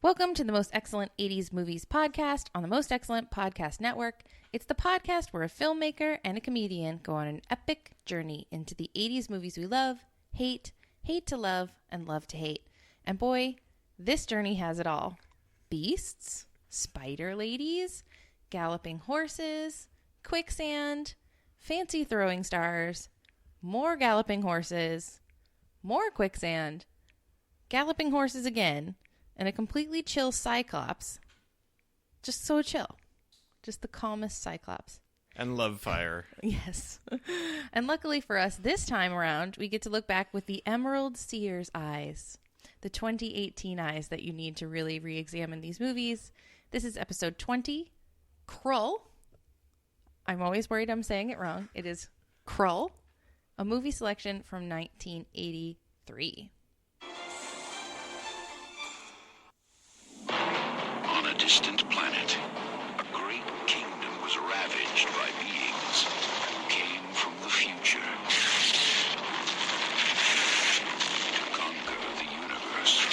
Welcome to the Most Excellent 80s Movies podcast on the Most Excellent Podcast Network. It's the podcast where a filmmaker and a comedian go on an epic journey into the 80s movies we love, hate to love, and love to hate. And boy, this journey has it all. Beasts, spider ladies, galloping horses, quicksand, fancy throwing stars, more galloping horses, more quicksand, galloping horses again, and a completely chill Cyclops. Just so chill. Just the calmest Cyclops. And love fire. Yes. And luckily for us, this time around, we get to look back with the Emerald Seer's eyes. The 2018 eyes that you need to really re-examine these movies. This is episode 20, Krull. I'm always worried I'm saying it wrong. It is Krull, a movie selection from 1983. On a distant planet, a great kingdom was ravaged by beings who came from the future to conquer the universe.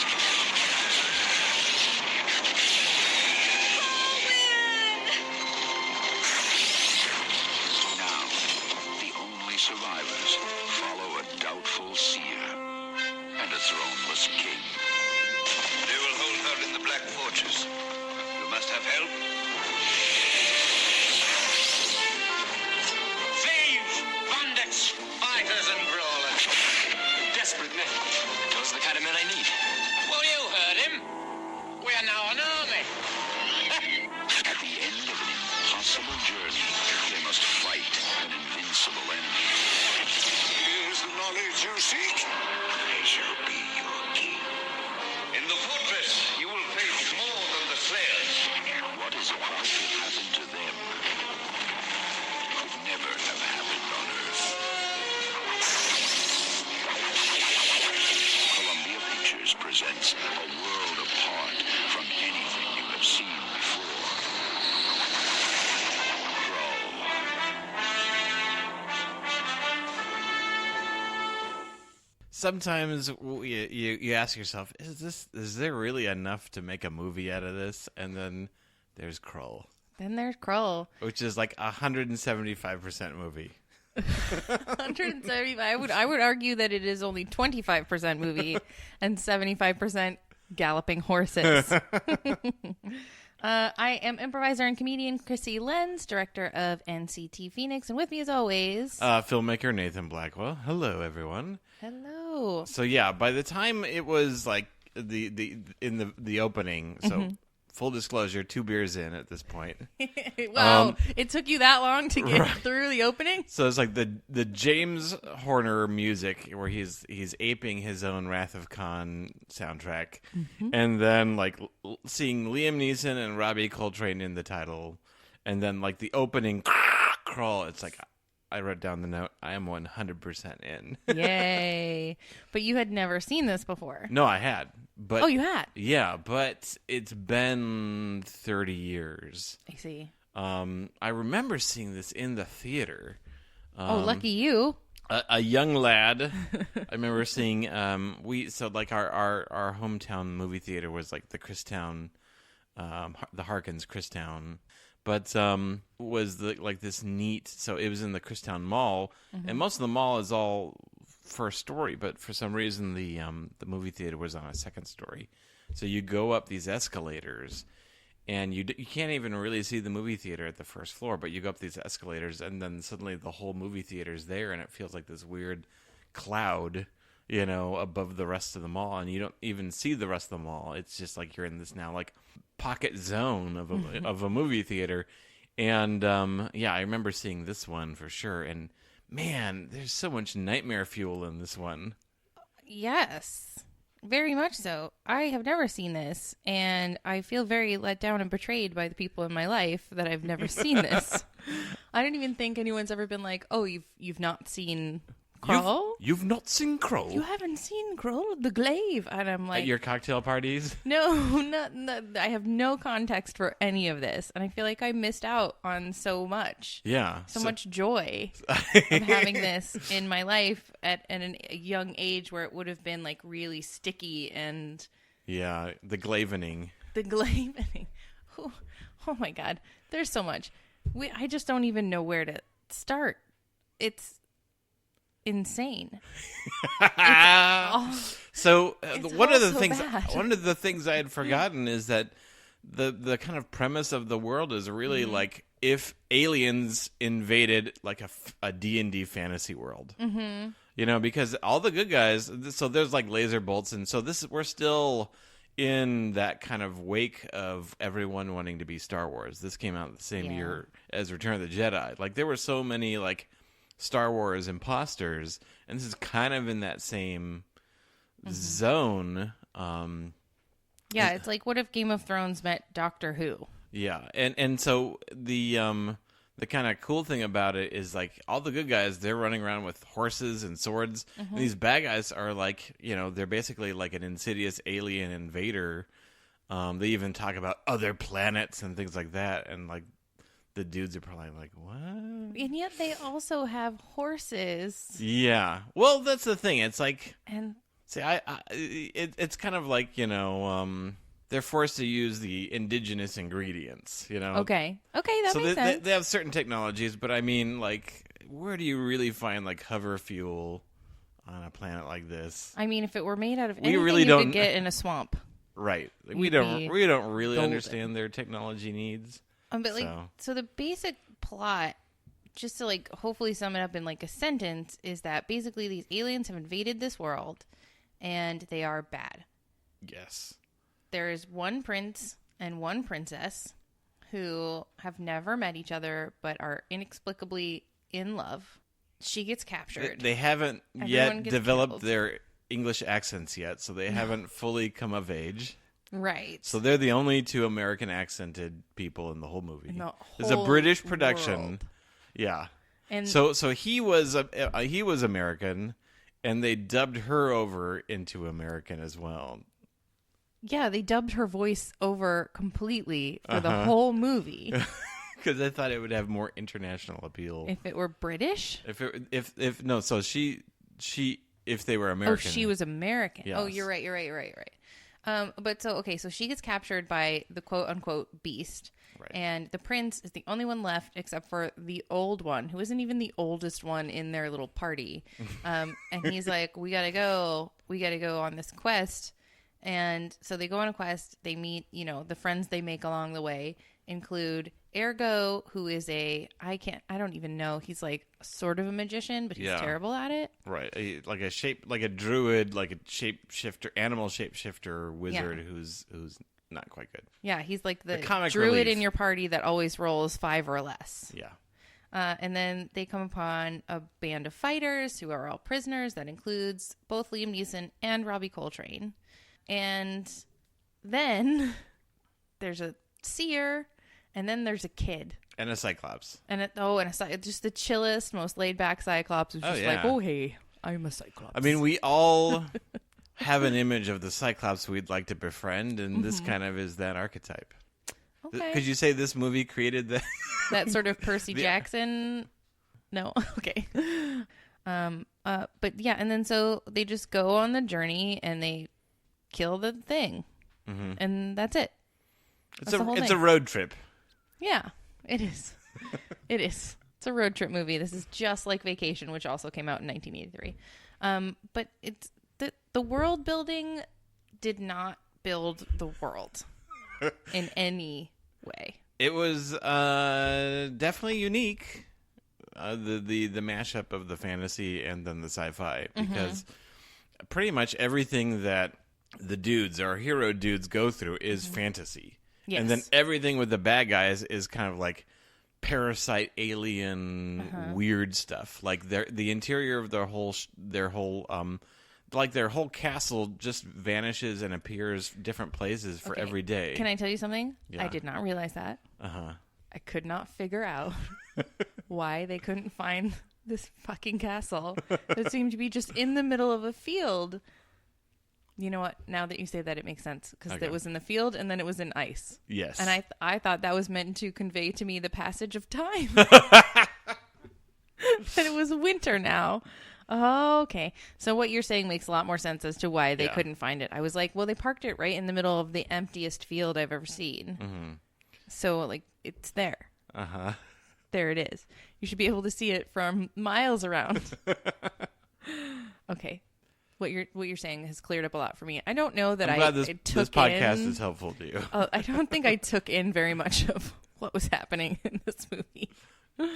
Now, the only survivors follow a doubtful seer and a throneless king. They will hold her in the Black Fortress. You must have help. Thieves, bandits, fighters and brawlers. Desperate men. Those are the kind of men I need. Well, you heard him. We are now an army. At the end of an impossible journey, they must fight an invincible enemy. Here's the knowledge you seek. I shall be your king. In the fortress, you will face more than the slayers. What is about to happen to them could never have happened on Earth. Columbia Pictures presents a world apart from anything you have seen before. Krull. Sometimes you ask yourself, is there really enough to make a movie out of this? And then there's Krull, Then there's Krull. which is like 175% movie. 175. I would argue that it is only 25% movie and 75% galloping horses. I am improviser and comedian Krissy Lenz, director of NCT Phoenix, and with me as always, Filmmaker Nathan Blackwell. Hello, everyone. hello. So yeah, by the time it was like the opening, so full disclosure, 2 beers in at this point. Wow, it took you that long to get through the opening? So it's like the James Horner music where he's aping his own Wrath of Khan soundtrack, and then like seeing Liam Neeson and Robbie Coltrane in the title, and then like the opening crawl. It's like I wrote down the note. I am 100% in. Yay! But you had never seen this before. No, I had. But Oh, you had? Yeah, but it's been 30 years. I see. I remember seeing this in the theater. Lucky you. A young lad. I remember seeing so like our hometown movie theater was like the Christown, the Harkins Christown, but was like this neat. So it was in the Christown Mall, and most of the mall is all first story, but for some reason the movie theater was on a second story. So you go up these escalators, and you can't even really see the movie theater at the first floor, but you go up these escalators, and then suddenly the whole movie theater is there, and it feels like this weird cloud, above the rest of the mall, and you don't even see the rest of the mall. It's just like you're in this now like pocket zone of a movie theater, and I remember seeing this one for sure, and man, there's so much nightmare fuel in this one. Yes, very much so. I have never seen this, and I feel very let down and betrayed by the people in my life that I've never seen this. I don't even think anyone's ever been like, "Oh, you've not seen Krull? You've not seen Krull? You haven't seen Krull, the glaive?" And I'm like, At your cocktail parties? No, I have no context for any of this, and I feel like I missed out on so much. Yeah. So much joy of having this in my life at a young age where it would have been like really sticky and Yeah, the glavening. The glazing. Oh my God. There's so much. I just don't even know where to start. It's insane. So one of the things I had forgotten is that the kind of premise of the world is really like if aliens invaded like a D&D fantasy world. Mm-hmm. You know, because all the good guys, so there's like laser bolts, and so we're still in that kind of wake of everyone wanting to be Star Wars. This came out the same year as Return of the Jedi. Like there were so many like Star Wars imposters, and this is kind of in that same zone. Yeah, it's like what if Game of Thrones met Doctor Who? Yeah, and so the kind of cool thing about it is like all the good guys, they're running around with horses and swords. And these bad guys are like, you know, they're basically like an insidious alien invader. They even talk about other planets and things like that. And like the dudes are probably like, what? And yet they also have horses. Yeah. Well, that's the thing. It's like, And see, it's kind of like, you know, they're forced to use the indigenous ingredients, you know? Okay, that makes sense. They have certain technologies, but I mean, like, where do you really find, like, hover fuel on a planet like this? I mean, if it were made out of anything really you don't could get in a swamp. Right. Like, we You'd don't be really golden. understand their technology needs. But, like, so the basic plot, just to, like, hopefully sum it up in, like, a sentence, is that basically these aliens have invaded this world, and they are bad. Yes. There is one prince and one princess who have never met each other but are inexplicably in love. She gets captured. They haven't Everyone yet gets developed killed. their English accents yet, so they haven't fully come of age. Right. So they're the only two American accented people in the whole movie. In the It's a whole British production. world. Yeah. And So he was American, and they dubbed her over into American as well. yeah, they dubbed her voice over completely for the whole movie. Because I thought it would have more international appeal. If it were British? If they were American. Oh, she was American. Yes. Oh, you're right. But so she gets captured by the quote unquote beast. Right. And the prince is the only one left except for the old one, who isn't even the oldest one in their little party. And he's like, we gotta go on this quest. And so they go on a quest. They meet, you know, the friends they make along the way include Ergo, who is I don't even know. He's like sort of a magician, but he's terrible at it. Right. Like a druid, like a shapeshifter, animal shapeshifter wizard who's not quite good. Yeah, he's like the comic druid relief. in your party that always rolls 5 or less. Yeah. And then they come upon a band of fighters who are all prisoners. That includes both Liam Neeson and Robbie Coltrane. And then there's a seer, and then there's a kid. And a cyclops. Just the chillest, most laid back Cyclops who's just like, oh, hey, I'm a Cyclops. I mean, we all have an image of the Cyclops we'd like to befriend, and this kind of is that archetype. Okay. Could you say this movie created that? That sort of Percy Jackson? No. Okay. But yeah, and then so they just go on the journey and they kill the thing. Mm-hmm. And that's it. It's a road trip. Yeah, it is. It is. It's a road trip movie. This is just like Vacation, which also came out in 1983. But it's the world building did not build the world in any way. It was definitely unique. The mashup of the fantasy and then the sci-fi, because pretty much everything that the dudes, our hero dudes, go through is fantasy. Yes. And then everything with the bad guys is kind of like parasite, alien, weird stuff. Like the interior of their whole castle just vanishes and appears different places for every day. Can I tell you something? Yeah. I did not realize that. I could not figure out why they couldn't find this fucking castle that seemed to be just in the middle of a field. You know what? Now that you say that, it makes sense, because it was in the field and then it was in ice. Yes. And I thought that was meant to convey to me the passage of time. That it was winter now. Oh, okay. So what you're saying makes a lot more sense as to why they Yeah. couldn't find it. I was like, well, they parked it right in the middle of the emptiest field I've ever seen. Mm-hmm. So, like, it's there. Uh-huh. There it is. You should be able to see it from miles around. Okay. What you're saying has cleared up a lot for me. I don't know that I'm glad this podcast in, is helpful to you. I don't think I took in very much of what was happening in this movie. But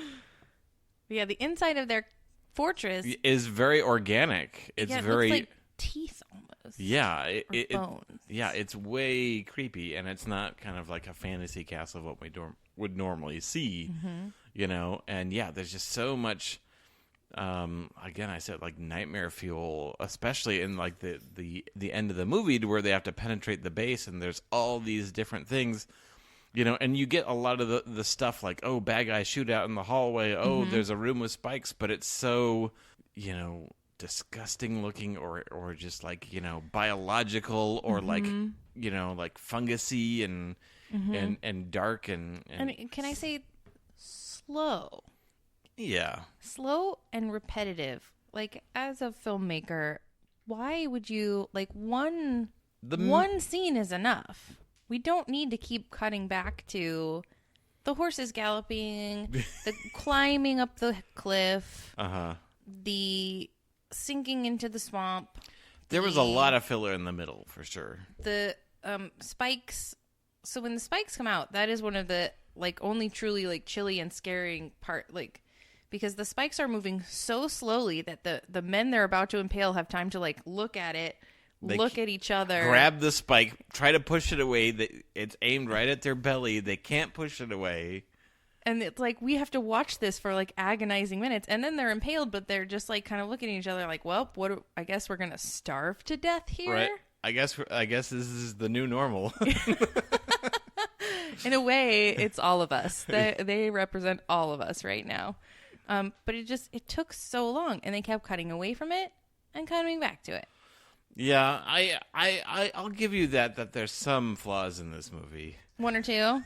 yeah, the inside of their fortress Is very organic. It's it very looks like teeth almost. yeah. Or bones. Yeah, it's way creepy, and it's not kind of like a fantasy castle of what we would normally see, you know. And yeah, there's just so much. Again, I said like nightmare fuel, especially in like the end of the movie, to where they have to penetrate the base, and there's all these different things. You know, and you get a lot of the stuff like, oh, bad guy shootout in the hallway. Oh, there's a room with spikes, but it's so, you know, disgusting looking or just like, you know, biological or like, you know, like fungusy and dark and can I say slow? yeah. Slow and repetitive. Like, as a filmmaker, why would you, like, one scene is enough. We don't need to keep cutting back to the horses galloping, the climbing up the cliff, the sinking into the swamp. There was a lot of filler in the middle, for sure. The spikes. So when the spikes come out, that is one of the, like, only truly, like, chilly and scaring part, like, because the spikes are moving so slowly that the men they're about to impale have time to, like, look at it. Look at each other. Grab the spike, try to push it away. It's aimed right at their belly. They can't push it away. And it's like, we have to watch this for like agonizing minutes. And then they're impaled, but they're just like kind of looking at each other like, well, I guess we're going to starve to death here. Right. I guess this is the new normal. In a way, it's all of us. They represent all of us right now. But it took so long, and they kept cutting away from it and coming back to it. Yeah, I'll give you that there's some flaws in this movie. One or two.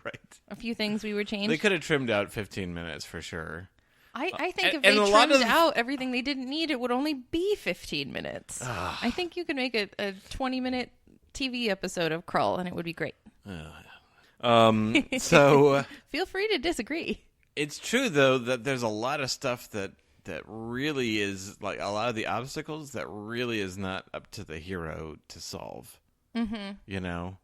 Right. A few things we would change. They could have trimmed out 15 minutes for sure. I think if and they a lot trimmed of- out everything they didn't need, it would only be 15 minutes. I think you could make a 20-minute TV episode of Krull, and it would be great. So Feel free to disagree. it's true though that there's a lot of stuff that really is like a lot of the obstacles that really is not up to the hero to solve. Mm-hmm. You know,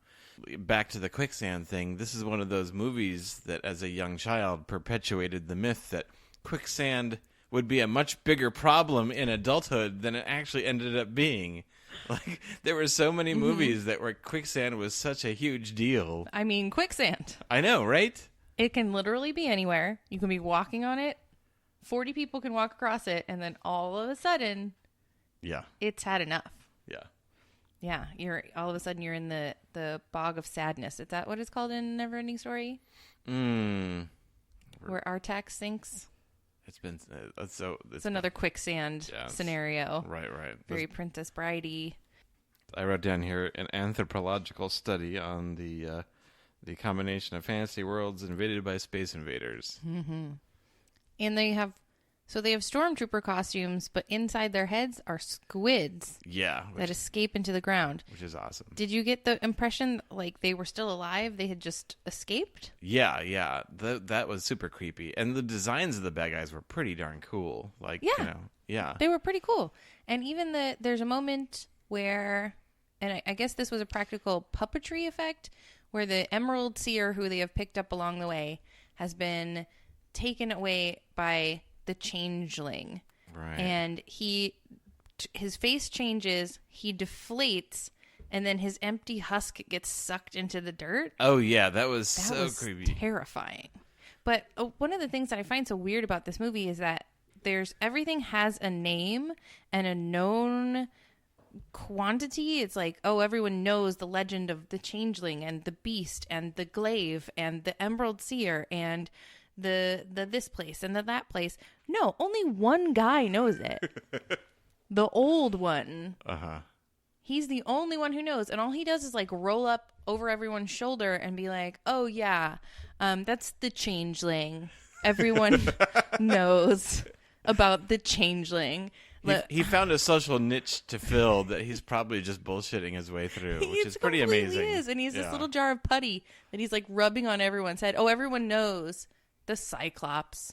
back to the quicksand thing. This is one of those movies that, as a young child, perpetuated the myth that quicksand would be a much bigger problem in adulthood than it actually ended up being. Like, there were so many movies that where quicksand was such a huge deal. I mean, quicksand. I know, right? It can literally be anywhere. You can be walking on it. 40 people can walk across it, and then all of a sudden, Yeah. it's had enough. Yeah. Yeah, all of a sudden you're in the bog of sadness. Is that what it's called in Neverending Story? Mm. Where Artax sinks? It's been It's another quicksand scenario. Right. Very Princess Bridey. I wrote down here an anthropological study on the combination of fantasy worlds invaded by space invaders. Mm-hmm. And they have stormtrooper costumes, but inside their heads are squids. Yeah, that escape into the ground, which is awesome. Did you get the impression like they were still alive? They had just escaped? Yeah. That was super creepy, and the designs of the bad guys were pretty darn cool. Like, yeah, they were pretty cool. And even there's a moment where, and I guess this was a practical puppetry effect, where the Emerald Seer, who they have picked up along the way, has been taken away by the changeling. Right. And his face changes, he deflates, and then his empty husk gets sucked into the dirt. Oh yeah, that was so creepy. Terrifying. But one of the things that I find so weird about this movie is that everything has a name and a known quantity. It's like, oh, everyone knows the legend of the changeling and the beast and the glaive and the Emerald Seer and the this place and the that place. No, only one guy knows it. The old one. Uh-huh. He's the only one who knows, and all he does is like roll up over everyone's shoulder and be like, oh yeah, that's the changeling. Everyone knows about the changeling. He found a social niche to fill that he's probably just bullshitting his way through, which is pretty amazing. Is, and he's this little jar of putty that he's like rubbing on everyone's head. Oh, everyone knows the Cyclops.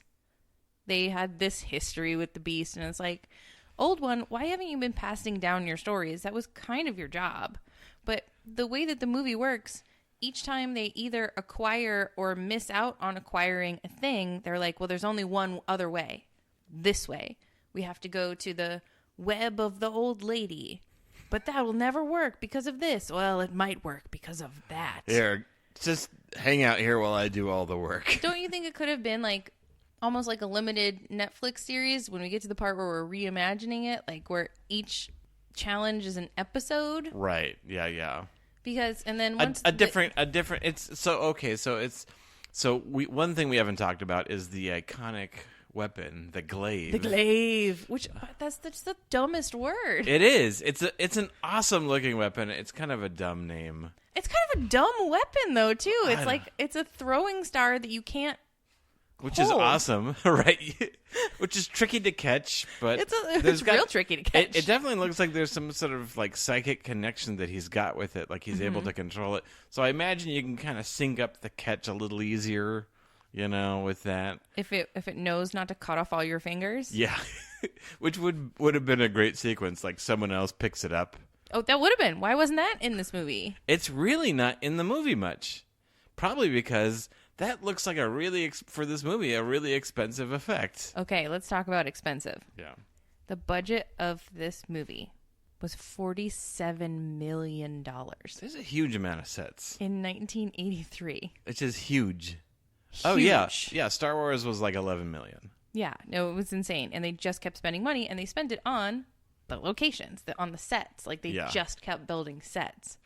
They had this history with the beast, and it's like, old one, why haven't you been passing down your stories? That was kind of your job. But the way that the movie works, each time they either acquire or miss out on acquiring a thing, they're like, well, there's only one other way. This way. We have to go to the web of the old lady. But that will never work because of this. Well, it might work because of that. Here, just hang out here while I do all the work. Don't you think it could have been like almost like a limited Netflix series when we get to the part where we're reimagining it, like where each challenge is an episode? Right. Yeah. Because and then once a different it's so okay, one thing we haven't talked about is the iconic weapon, the glaive. The glaive, which that's the dumbest word. It is. It's an awesome looking weapon. It's kind of a dumb name. It's kind of a dumb weapon though, too. It's like it's a throwing star that you can't Which hold. is awesome, right? Which is tricky to catch, but it's real tricky to catch. It definitely looks like there's some sort of like psychic connection that he's got with it, like he's able to control it. So I imagine you can kind of sync up the catch a little easier, with that. If it knows not to cut off all your fingers. Yeah, which would have been a great sequence. Like someone else picks it up. Oh, that would have been. Why wasn't that in this movie? It's really not in the movie much, probably because. That looks like for this movie, a really expensive effect. Okay, let's talk about expensive. Yeah. The budget of this movie was $47 million. There's a huge amount of sets. In 1983. Which is huge. Huge. Oh, yeah. Yeah, Star Wars was like 11 million. Yeah, no, it was insane. And they just kept spending money, and they spent it on the locations, on the sets. Like, they just kept building sets.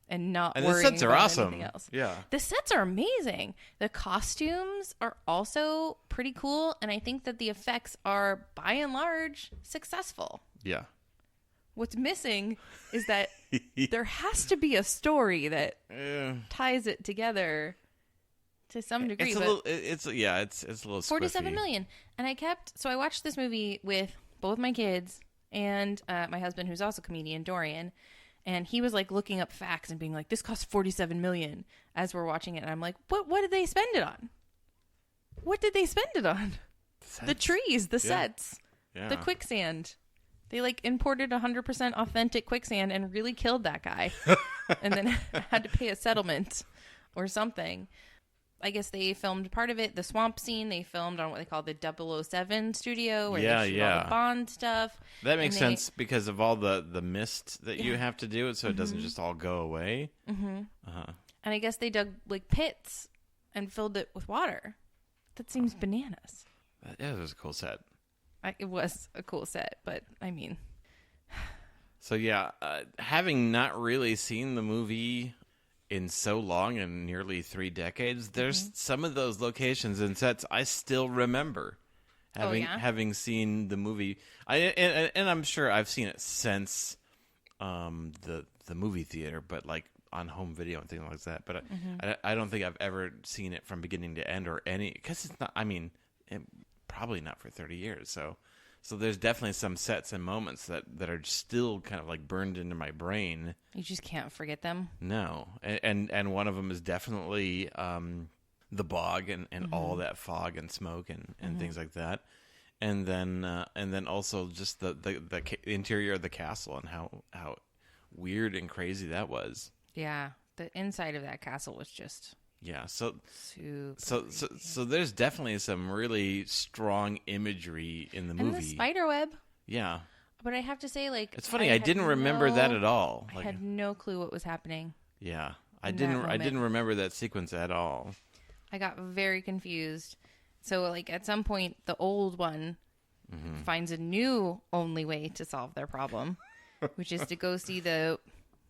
And not worrying the sets are about awesome. anything else. Yeah. The sets are amazing. The costumes are also pretty cool, and I think that the effects are, by and large, successful. Yeah. What's missing is that there has to be a story that ties it together to some degree. It's a little 47 million. And I watched this movie with both my kids and my husband, who's also a comedian, Dorian. And he was like looking up facts and being like, this costs $47 million as we're watching it. And I'm like, what did they spend it on? What did they spend it on? The trees, the sets, the quicksand. They like imported 100% authentic quicksand and really killed that guy. And then had to pay a settlement or something. I guess they filmed part of it, the swamp scene. They filmed on what they call the 007 studio where they shoot all the Bond stuff. That makes sense because of all the mist that you have to do, so it doesn't just all go away. Mm-hmm. And I guess they dug like pits and filled it with water. That seems bananas. Yeah, it was a cool set. It was a cool set, but I mean. So yeah, having not really seen the movie in so long, in nearly 3 decades, there's some of those locations and sets I still remember. Having seen the movie, and I'm sure I've seen it since the movie theater, but like on home video and things like that. But I don't think I've ever seen it from beginning to end or any, because it's not. I mean, probably not for 30 years. So there's definitely some sets and moments that are still kind of like burned into my brain. You just can't forget them. No, and one of them is definitely the bog and all that fog and smoke and things like that, and then also just the interior of the castle and how weird and crazy that was. Yeah, the inside of that castle was just. Yeah, so super there's definitely some really strong imagery in the movie. And the spider web. Yeah. But I have to say, like, it's funny. I didn't remember that at all. I had no clue what was happening. Yeah, I didn't remember that sequence at all. I got very confused. So, like, at some point, the old one finds a new only way to solve their problem, which is to go see the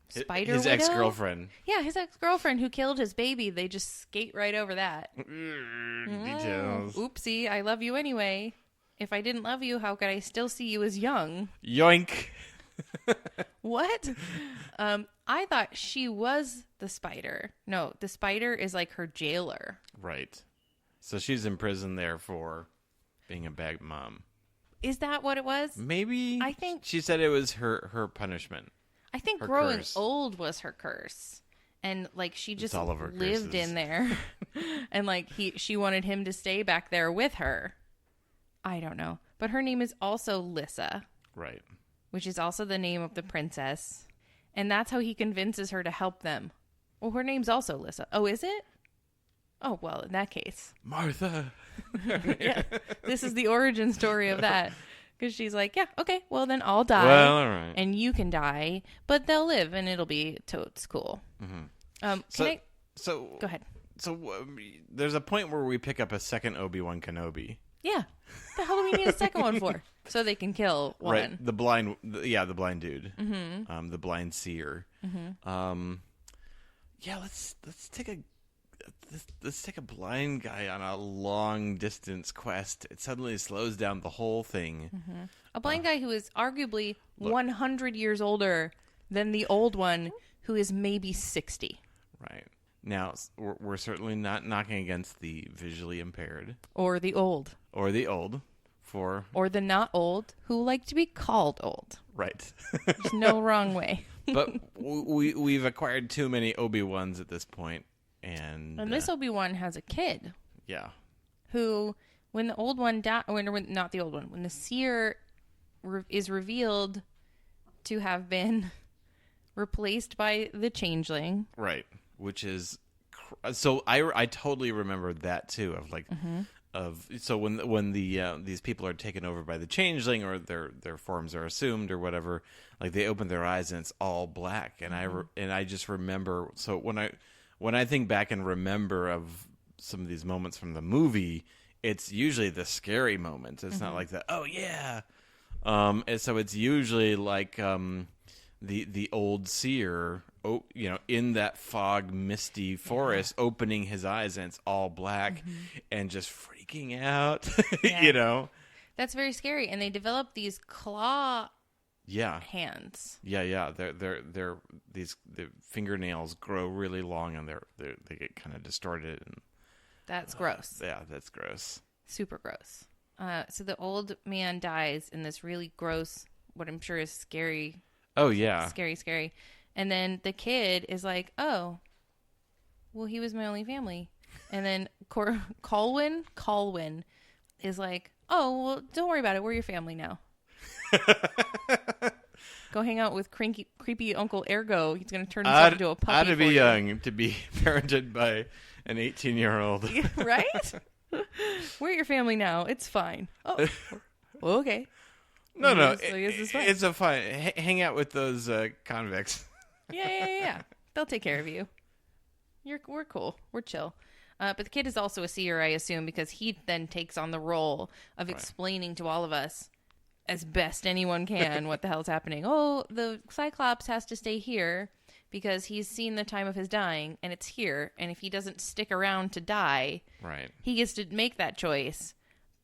spider his widow? Ex-girlfriend. Yeah, his ex-girlfriend who killed his baby. They just skate right over that. Details. Oopsie, I love you anyway. If I didn't love you, how could I still see you as young? Yoink. What? I thought she was the spider. No, the spider is like her jailer. Right. So she's in prison there for being a bad mom. Is that what it was? Maybe. I think she said it was her punishment. I think her growing curse. old was her curse. And like she just all of her lived curses. in there. And like she wanted him to stay back there with her. I don't know. But her name is also Lissa. Right. Which is also the name of the princess. And that's how he convinces her to help them. Well, her name's also Lissa. Oh, is it? Oh, well, in that case. Martha. Yeah. This is the origin story of that. Because she's like, yeah, okay, well, then I'll die. Well, all right. And you can die, but they'll live, and it'll be totes cool. Mm-hmm. Go ahead. So there's a point where we pick up a second Obi-Wan Kenobi. Yeah. The hell do we need a second one for? So they can kill one. Right. The blind dude. Mm-hmm. The blind seer. Mm-hmm. Yeah, let's take a blind guy on a long distance quest. It suddenly slows down the whole thing. Mm-hmm. A blind guy who is arguably 100 years older than the old one, who is maybe 60. Right. Now, we're certainly not knocking against the visually impaired. Or the old. Or the old. Or the not old, who like to be called old. Right. There's no wrong way. But we've acquired too many Obi-Wans at this point. And this Obi-Wan has a kid. Yeah. Who, when the old one not the old one, when the seer is revealed to have been replaced by the changeling. Right. Which is, so I totally remember that too, of like, so when these people are taken over by the changeling, or their forms are assumed or whatever, like they open their eyes and it's all black. And I just remember, so when I think back and remember of some of these moments from the movie, it's usually the scary moments. It's not like the, oh yeah. And so it's usually like the old seer, in that fog, misty forest, opening his eyes and it's all black and just freaking out, That's very scary. And they develop these claw hands. Yeah. The fingernails grow really long and they get kind of distorted, and that's gross. Yeah, that's gross. Super gross. So the old man dies in this really gross, what I'm sure is scary. Oh yeah. Scary. And then the kid is like, oh, well, he was my only family. And then Colwyn is like, oh, well, don't worry about it. We're your family now. Go hang out with creepy Uncle Ergo. He's going to turn himself into a puppy. I'd be young to be parented by an 18-year-old. Right? We're your family now. It's fine. Oh, well, okay. No. It's a fine. Hang out with those convicts. Yeah. They'll take care of you. We're cool. We're chill. But the kid is also a seer, I assume, because he then takes on the role of explaining to all of us, as best anyone can, what the hell's happening. Oh, the Cyclops has to stay here because he's seen the time of his dying, and it's here. And if he doesn't stick around to die, he gets to make that choice.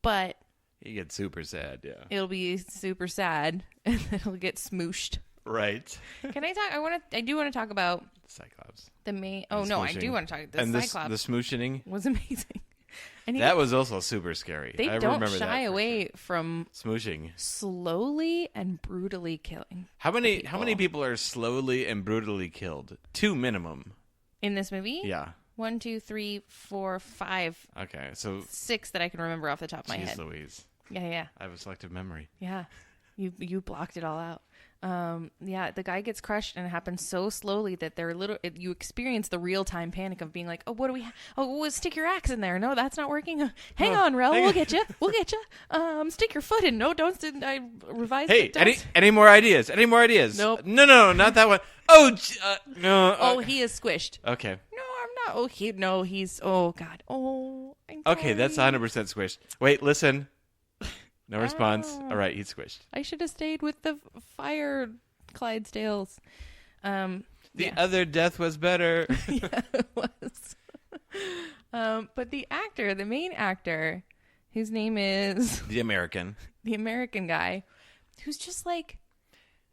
But he gets super sad, yeah. It'll be super sad, and then he'll get smooshed. Right. Can I talk? I do want to talk about Cyclops. The main. Oh no, I do want to talk. The Cyclops. The smooshing was amazing. And that was also super scary. They don't shy away from smooshing, slowly and brutally killing. How many people are slowly and brutally killed? 2 minimum in this movie. Yeah. 1, 2, 3, 4, 5. Okay, so 6 that I can remember off the top of my head. Louise. Yeah. I have a selective memory. Yeah, you blocked it all out. The guy gets crushed, and it happens so slowly that you experience the real-time panic of being like, oh, what do we stick your axe in there. No, that's not working. Hang on, Rel, we'll get you. Stick your foot in. No, don't. I revised it. Hey, any more ideas? Nope. No, not that one. Oh, no. Oh, he is squished. Okay. No, I'm not. He's, oh, God. Oh, I'm sorry. Okay, that's 100% squished. Wait, listen. No response. All right, he's squished. I should have stayed with the fire Clydesdales. The other death was better. Yeah, it was. But the main actor, whose name is the American guy, who's just like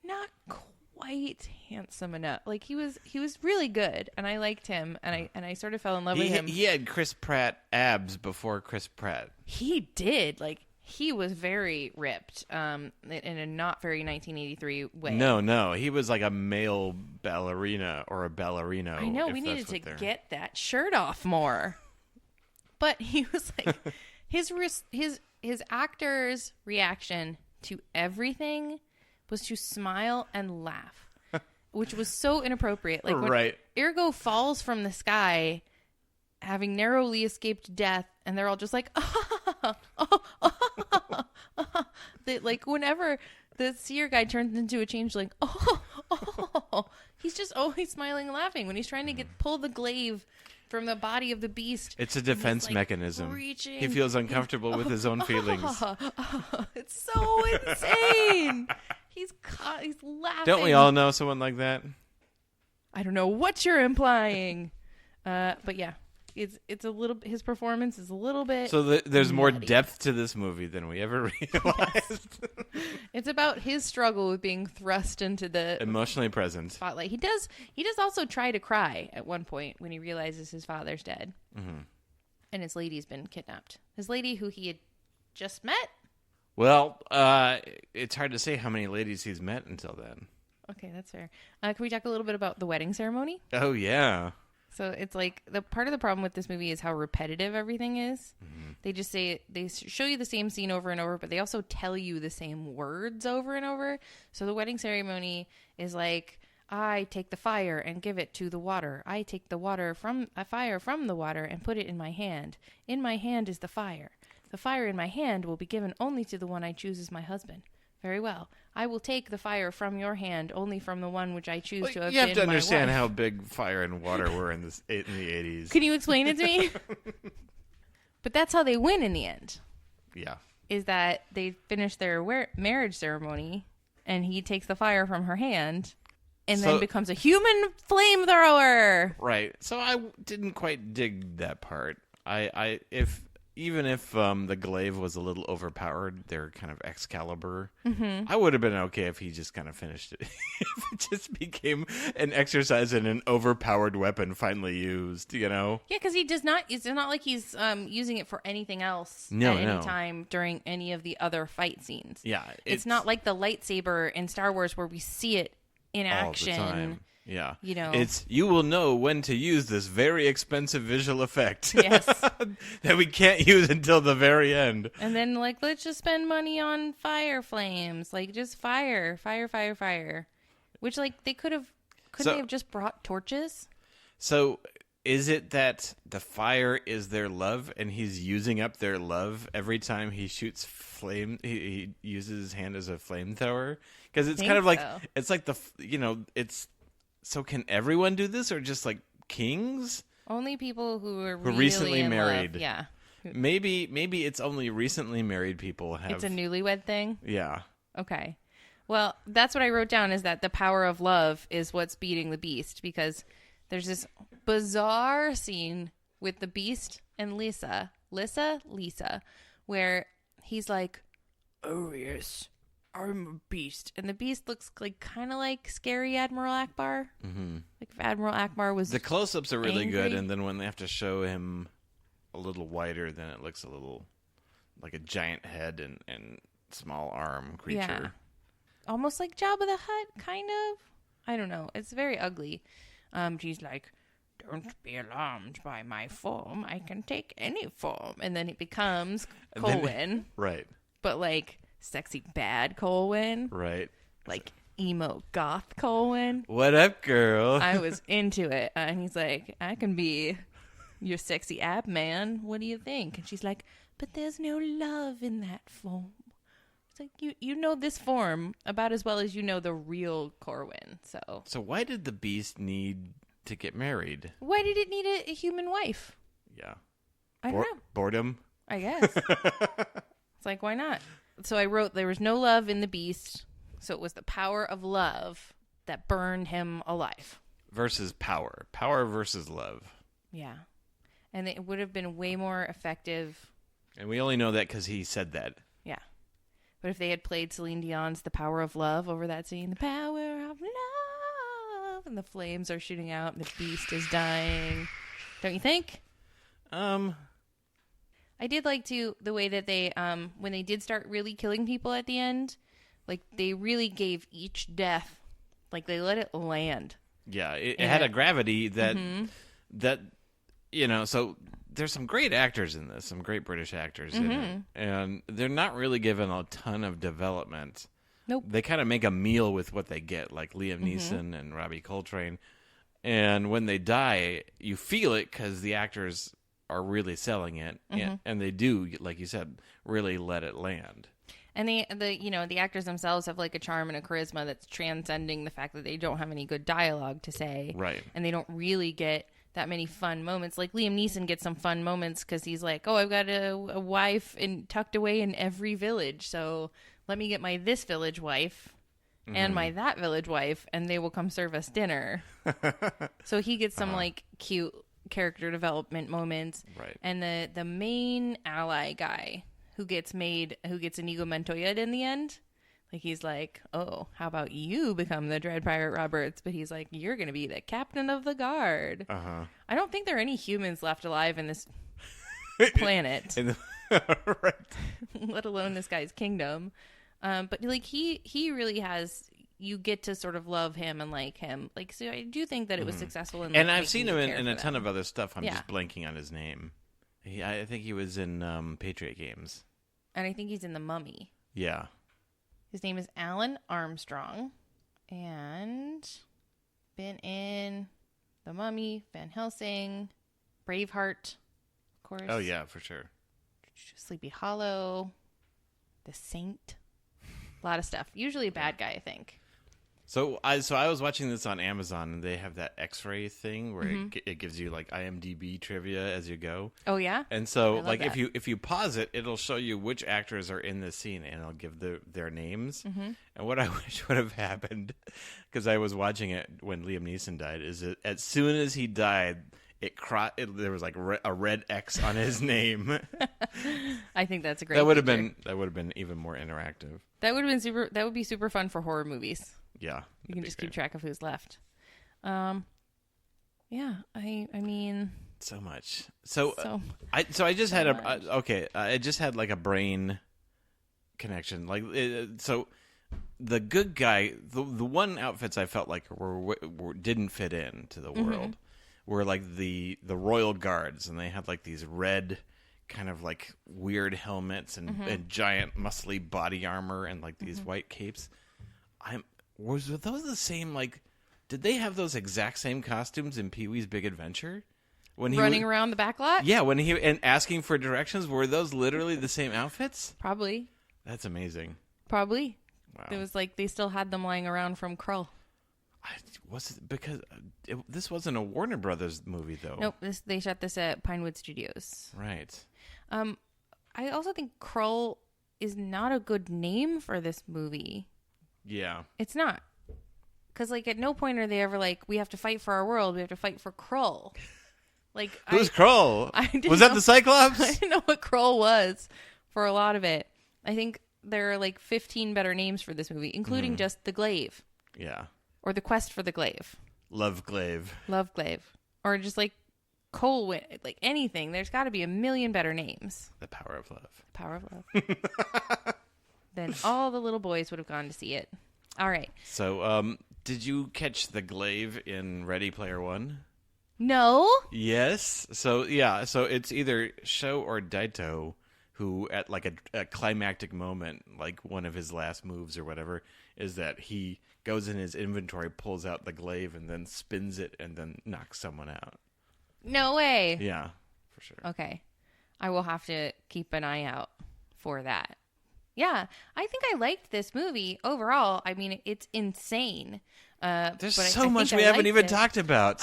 not quite handsome enough. Like he was really good, and I liked him, and I sort of fell in love with him. He had Chris Pratt abs before Chris Pratt. He did. Like he was very ripped, in a not very 1983 way. No, he was like a male ballerina or a ballerino. I know, we needed to get that shirt off more. But he was like, his actor's reaction to everything was to smile and laugh, which was so inappropriate. Like when Ergo falls from the sky, having narrowly escaped death, and they're all just like, like whenever the seer guy turns into a changeling, he's just always smiling and laughing when he's trying to pull the glaive from the body of the beast. It's a defense mechanism. He feels uncomfortable with his own feelings. It's so insane. He's laughing. Don't we all know someone like that? I don't know what you're implying. But yeah, it's a little. His performance is a little bit. So there's more depth to this movie than we ever realized. Yes. It's about his struggle with being thrust into the emotionally present spotlight. He does also try to cry at one point when he realizes his father's dead, and his lady's been kidnapped. His lady, who he had just met. Well, it's hard to say how many ladies he's met until then. Okay, that's fair. Can we talk a little bit about the wedding ceremony? Oh yeah. So it's like the part of the problem with this movie is how repetitive everything is. They just they show you the same scene over and over, but they also tell you the same words over and over. So the wedding ceremony is like, I take the fire and give it to the water. I take the fire from the water and put it in my hand. In my hand is the fire. The fire in my hand will be given only to the one I choose as my husband. Very well. I will take the fire from your hand, only from the one which I choose to have been my wife. You have to understand how big fire and water were in the 80s. Can you explain it to me? But that's how they win in the end. Yeah. Is that they finish their marriage ceremony, and he takes the fire from her hand, and then becomes a human flamethrower. Right. So I didn't quite dig that part. Even if the glaive was a little overpowered, their kind of Excalibur, I would have been okay if he just kind of finished it. If it just became an exercise in an overpowered weapon finally used, you know? Yeah, because he does not. It's not like he's using it for anything else at any time during any of the other fight scenes. Yeah, it's not like the lightsaber in Star Wars where we see it in all action. The time. Yeah. You know. You will know when to use this very expensive visual effect. Yes. That we can't use until the very end. And then, like, let's just spend money on fire flames. Like, just fire. Which, like, couldn't they have just brought torches? So, is it that the fire is their love and he's using up their love every time he shoots flame? He uses his hand as a flamethrower? Because it's kind of like, it's like it's... So can everyone do this, or just like kings? Only people who are recently married. Love. Yeah. Maybe it's only recently married people have. It's a newlywed thing? Yeah. Okay. Well, that's what I wrote down, is that the power of love is what's beating the beast, because there's this bizarre scene with the beast and Lisa, where he's like, oh yes, I'm a beast. And the beast looks like kind of like scary Admiral Akbar. Mm-hmm. Like if Admiral Akbar was the close-ups are really angry. good, and then when they have to show him a little wider, then it looks a little like a giant head and small arm creature. Yeah. Almost like Jabba the Hutt, kind of. I don't know. It's very ugly. She's like, don't be alarmed by my form. I can take any form. And then it becomes Colwyn. Right. But like sexy bad Colwyn. Right. Like emo goth Colwyn. What up, girl? I was into it. And he's like, I can be your sexy ab man. What do you think? And she's like, but there's no love in that form. It's like, you know this form about as well as you know the real Corwin. So why did the beast need to get married? Why did it need a human wife? Yeah. I don't know. Boredom? I guess. It's like, why not? So I wrote, there was no love in the beast, so it was the power of love that burned him alive. Versus power. Power versus love. Yeah. And it would have been way more effective. And we only know that because he said that. Yeah. But if they had played Celine Dion's The Power of Love over that scene, the power of love, and the flames are shooting out and the beast is dying. Don't you think? I I did like the way that they when they did start really killing people at the end, like they really gave each death, like they let it land. Yeah, it had a gravity that so there's some great actors in this, some great British actors in it, and they're not really given a ton of development. Nope. They kind of make a meal with what they get, like Liam Neeson and Robbie Coltrane. And when they die, you feel it because the actors are really selling it, and they do, like you said, really let it land. And the actors themselves have like a charm and a charisma that's transcending the fact that they don't have any good dialogue to say, right? And they don't really get that many fun moments. Like Liam Neeson gets some fun moments because he's like, "Oh, I've got a wife tucked away in every village, so let me get my this village wife." And my that village wife, and they will come serve us dinner. So he gets some like cute character development moments. Right. And the main ally guy who gets Inigo Montoya in the end, like he's like, "Oh, how about you become the Dread Pirate Roberts?" But he's like, "You're going to be the captain of the guard." I don't think there are any humans left alive in this planet, right. let alone this guy's kingdom. But like he really has, you get to sort of love him and like him. Like, so I do think that it was successful. In, like, and I've seen him in a ton of other stuff. I'm Yeah. just blanking on his name. I think he was in Patriot Games. And I think he's in The Mummy. Yeah. His name is Alan Armstrong. And been in The Mummy, Van Helsing, Braveheart, of course. Oh, yeah, for sure. Sleepy Hollow, The Saint. A lot of stuff. Usually a bad guy, I think. So I was watching this on Amazon, and they have that X-ray thing where it gives you like IMDb trivia as you go. Oh yeah. And so I love like that. if you pause it, it'll show you which actors are in the scene, and it'll give their names. And what I wish would have happened, because I was watching it when Liam Neeson died, is that as soon as he died, there was like a red X on his name. I think that's a great. That would have been even more interactive. That would have been super. That would be super fun for horror movies. Yeah, You can just keep track of who's left. Yeah, I mean, so much. So I just so had much. I just had like a brain connection. Like so, the good guy, the one outfits I felt like didn't fit into the world were like the royal guards, and they had like these red kind of like weird helmets and giant muscly body armor and like these white capes. Were those the same, like, did they have those exact same costumes in Pee-wee's Big Adventure? When running around the back lot? Yeah, and asking for directions, were those literally the same outfits? Probably. That's amazing. Probably. Wow. It was like they still had them lying around from Krull. This wasn't a Warner Brothers movie, though. Nope, they shot this at Pinewood Studios. Right. I also think Krull is not a good name for this movie. Yeah. It's not. Because, like, at no point are they ever like, we have to fight for our world. We have to fight for Krull. Like, Who's Krull? Was that the Cyclops? I didn't know what Krull was for a lot of it. I think there are, like, 15 better names for this movie, including just The Glaive. Yeah. Or The Quest for the Glaive. Love Glaive. Love Glaive. Or just, like, Colwyn. Like, anything. There's got to be a million better names. The Power of Love. The Power of Love. Then all the little boys would have gone to see it. All right. So, did you catch the Glaive in Ready Player One? No. Yes. So, yeah. So, it's either Sho or Daito who, at like a climactic moment, like one of his last moves or whatever, is that he goes in his inventory, pulls out the Glaive, and then spins it and then knocks someone out. No way. Yeah, for sure. Okay. I will have to keep an eye out for that. Yeah, I think I liked this movie overall. I mean, it's insane. There's so much we haven't even talked about.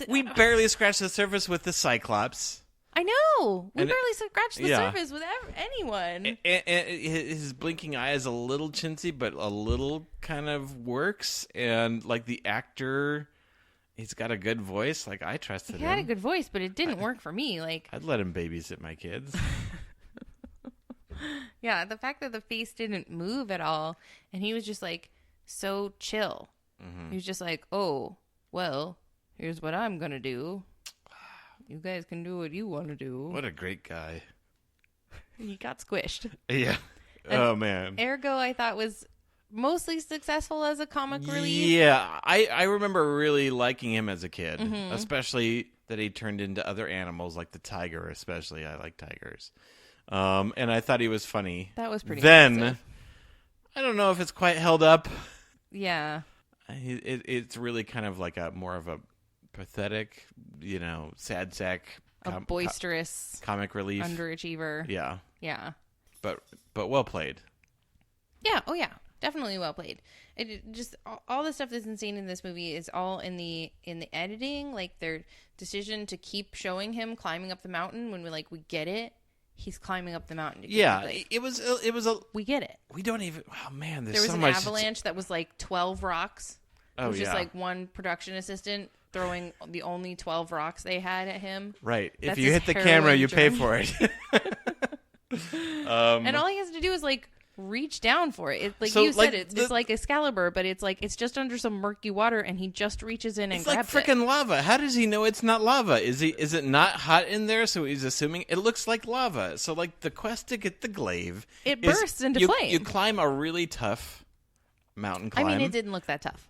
We barely scratched the surface with the Cyclops. I know. We barely scratched the surface with anyone. And his blinking eye is a little chintzy, but a little kind of works. And like the actor, he's got a good voice. Like I trusted him. He had a good voice, but it didn't work for me. Like I'd let him babysit my kids. Yeah, the fact that the face didn't move at all, and he was just like so chill. He was just like, "Oh, well, here's what I'm gonna do. You guys can do what you want to do." What a great guy. He got squished. Yeah. And oh man. Ergo, I thought was mostly successful as a comic relief. Yeah, I remember really liking him as a kid, Mm-hmm. especially that he turned into other animals like the tiger. Especially, I like tigers, and I thought he was funny. That was pretty. Then, impressive. I don't know if it's quite held up. Yeah. It's really kind of like a more of a pathetic, sad sack, A boisterous comic relief, underachiever. Yeah, Yeah. but well played. Yeah. Oh, yeah. Definitely well played. It just all the stuff that's insane in this movie is all in the editing. Like their decision to keep showing him climbing up the mountain when we get it. He's climbing up the mountain. Yeah, it was a. We get it. We don't even. Oh man, There was so an much. avalanche that was like 12 rocks. It was just yeah. like one production assistant throwing the only 12 rocks they had at him. Right. If That's you his hit the camera, heroin you pay journey. for it. And all he has to do is reach down for it. Like So, you said, like, it's like Excalibur, but it's just under some murky water, and he just reaches in and It's like grabs freaking lava. How does he know it's not lava? Is it not hot in there? So he's assuming it looks like lava. So like the quest to get the glaive, It is bursts into you, flame. You climb a really tough mountain it. climb. I mean, it didn't look that tough.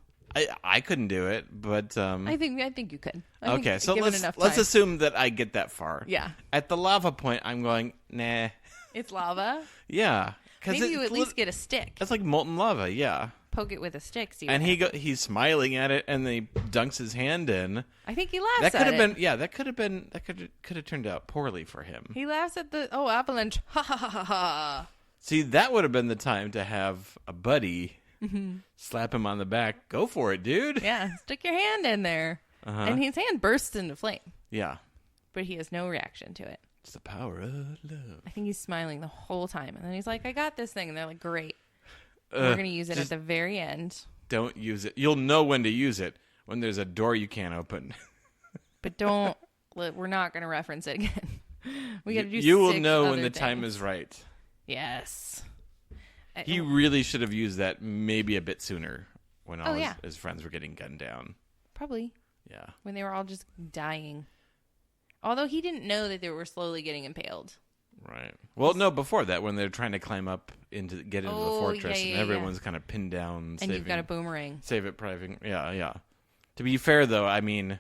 I couldn't do it, but I think you could. I okay. think So given let's enough let's time. assume that I get that far. Yeah, At the lava point, I'm going nah. it's lava. Yeah, because Maybe you at least get a stick. That's like molten lava. Yeah. Poke it with a stick. See And what he's smiling at it, and then he dunks his hand in. I think he laughs That could at have it. been, that could have turned out poorly for him. He laughs at the avalanche. Ha ha ha ha ha. See, that would have been the time to have a buddy slap him on the back. Go for it, dude. Yeah, stick your hand in there. Uh-huh. And his hand bursts into flame, Yeah, but he has no reaction to it. it's the power of love. I think he's smiling the whole time. And then he's like, I got this thing. And they're like, great. We're going to use it at just the very end. Don't use it. You'll know when to use it when there's a door you can't open. But don't, we're not going to reference it again. We got to do You will 6 know when other the time things. is right. Yes. He really should have used that maybe a bit sooner when all yeah. his friends were getting gunned down. Probably. Yeah. When they were all just dying. Although he didn't know that they were slowly getting impaled. Right. Well, no, before that, when they're trying to climb up get into the fortress, yeah, and yeah. everyone's kind of pinned down. And you've got a boomerang. Save it, private. Yeah, yeah. To be fair, though, I mean,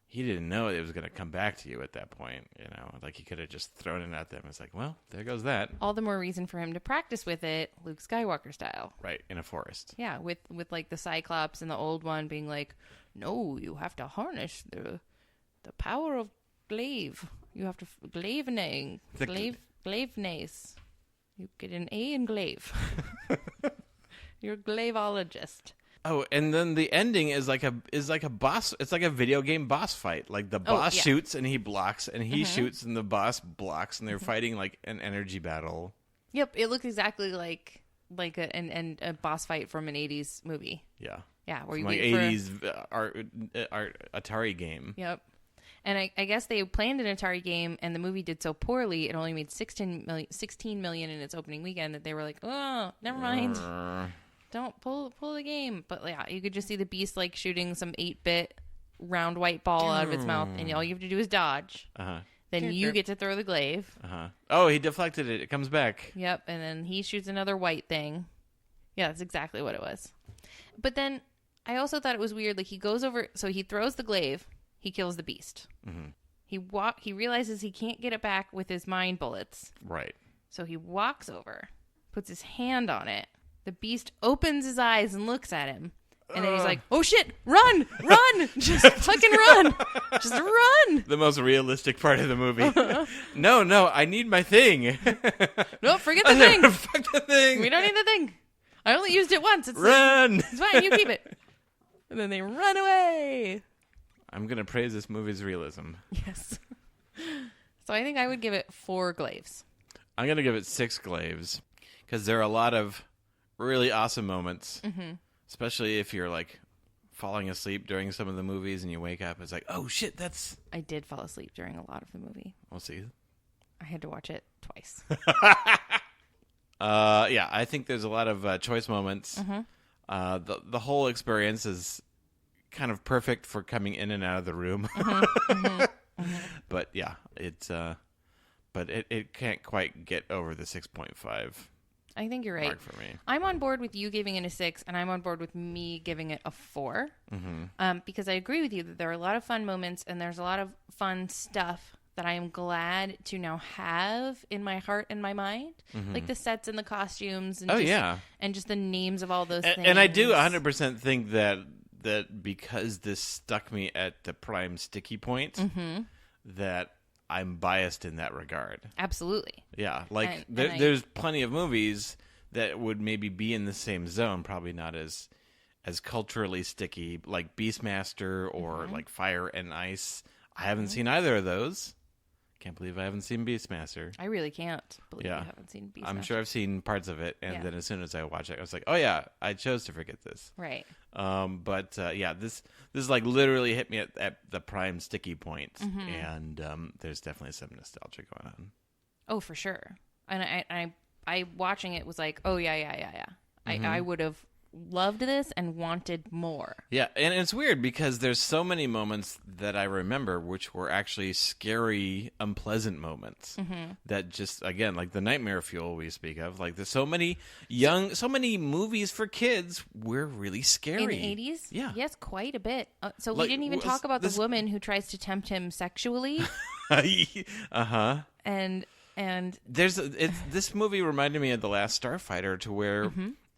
he didn't know it was going to come back to you at that point. Like he could have just thrown it at them. It's like, well, there goes that. All the more reason for him to practice with it, Luke Skywalker style. Right, in a forest. Yeah, with like the Cyclops and the old one being like, no, you have to harness the power of glaive. You have to glaivening. Glaivenace. You get an A in glaive. You're a glaivologist. Oh, and then the ending is like a boss. It's like a video game boss fight. Like the boss yeah. shoots and he blocks, and he shoots and the boss blocks, and they're fighting like an energy battle. Yep, it looks exactly like a boss fight from an 80s movie. Yeah. Yeah, where you From like wait 80s art Atari game. Yep. And I guess they planned an Atari game, and the movie did so poorly, it only made $16 million in its opening weekend that they were like, oh, never mind. Don't pull the game. But yeah, you could just see the beast like shooting some 8-bit round white ball out of its mouth, and all you have to do is dodge. Uh-huh. Then you get to throw the glaive. Uh-huh. Oh, he deflected it. It comes back. Yep, and then he shoots another white thing. Yeah, that's exactly what it was. But then I also thought it was weird. Like he goes over, so he throws the glaive. He kills the beast. Mm-hmm. He realizes he can't get it back with his mind bullets. Right. So he walks over, puts his hand on it. The beast opens his eyes and looks at him. And then he's like, oh shit, run! Just fucking run! Just run! The most realistic part of the movie. No, I need my thing. No, forget the thing. Fuck the thing. We don't need the thing. I only used it once. It's Run! It's fine, you keep it. And then they run away. I'm going to praise this movie's realism. Yes. So I think I would give it 4 glaives. I'm going to give it 6 glaives because there are a lot of really awesome moments, especially if you're like falling asleep during some of the movies and you wake up. It's like, oh shit, that's. I did fall asleep during a lot of the movie. We'll see. I had to watch it twice. Yeah, I think there's a lot of choice moments. The whole experience is kind of perfect for coming in and out of the room. But yeah, it's but it can't quite get over the 6.5 I think you're right. mark for me. I'm on board with you giving it a 6, and I'm on board with me giving it a 4. Because I agree with you that there are a lot of fun moments, and there's a lot of fun stuff that I am glad to now have in my heart and my mind. Like the sets and the costumes. And and just the names of all those things. And I do 100% think that because this stuck me at the prime sticky point, that I'm biased in that regard. Absolutely. Yeah, like there's plenty of movies that would maybe be in the same zone, probably not as culturally sticky, like Beastmaster or like Fire and Ice. I haven't seen either of those. Can't believe I haven't seen Beastmaster. I really can't believe I haven't seen Beastmaster. I'm sure I've seen parts of it, and then as soon as I watch it, I was like, oh yeah, I chose to forget this. Right. But this like literally hit me at the prime sticky point, and there's definitely some nostalgia going on. Oh, for sure. And I watching it was like, oh yeah. I would have loved this and wanted more. Yeah, and it's weird because there's so many moments that I remember which were actually scary, unpleasant moments that just, again, like the nightmare fuel we speak of, like there's so many movies for kids were really scary. In the 80s? Yeah. Yes, quite a bit. So Like, we didn't even talk about the woman who tries to tempt him sexually. And this movie reminded me of The Last Starfighter, to where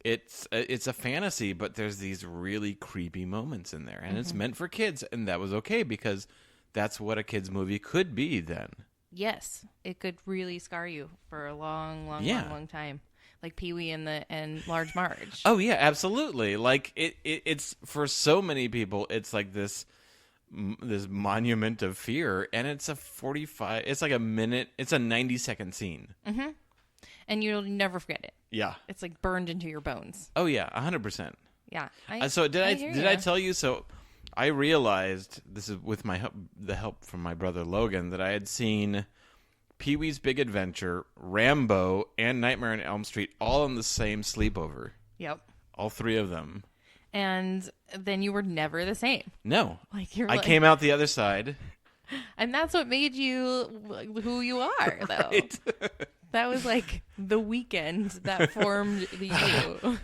it's a fantasy, but there's these really creepy moments in there, and it's meant for kids, and that was okay because that's what a kids movie could be then. Yes, it could really scar you for a long time, like Pee-wee and Large Marge. Oh yeah, absolutely. Like it's for so many people, it's like this monument of fear, and it's it's like a minute, it's a 90-second scene. And you'll never forget it. Yeah. It's like burned into your bones. Oh yeah, 100%. Yeah. So did I tell you? So I realized, this is with the help from my brother Logan, that I had seen Pee-wee's Big Adventure, Rambo, and Nightmare on Elm Street all on the same sleepover. Yep. All three of them. And then you were never the same. No. I came out the other side. And that's what made you who you are, though. Right. That was like the weekend that formed the you.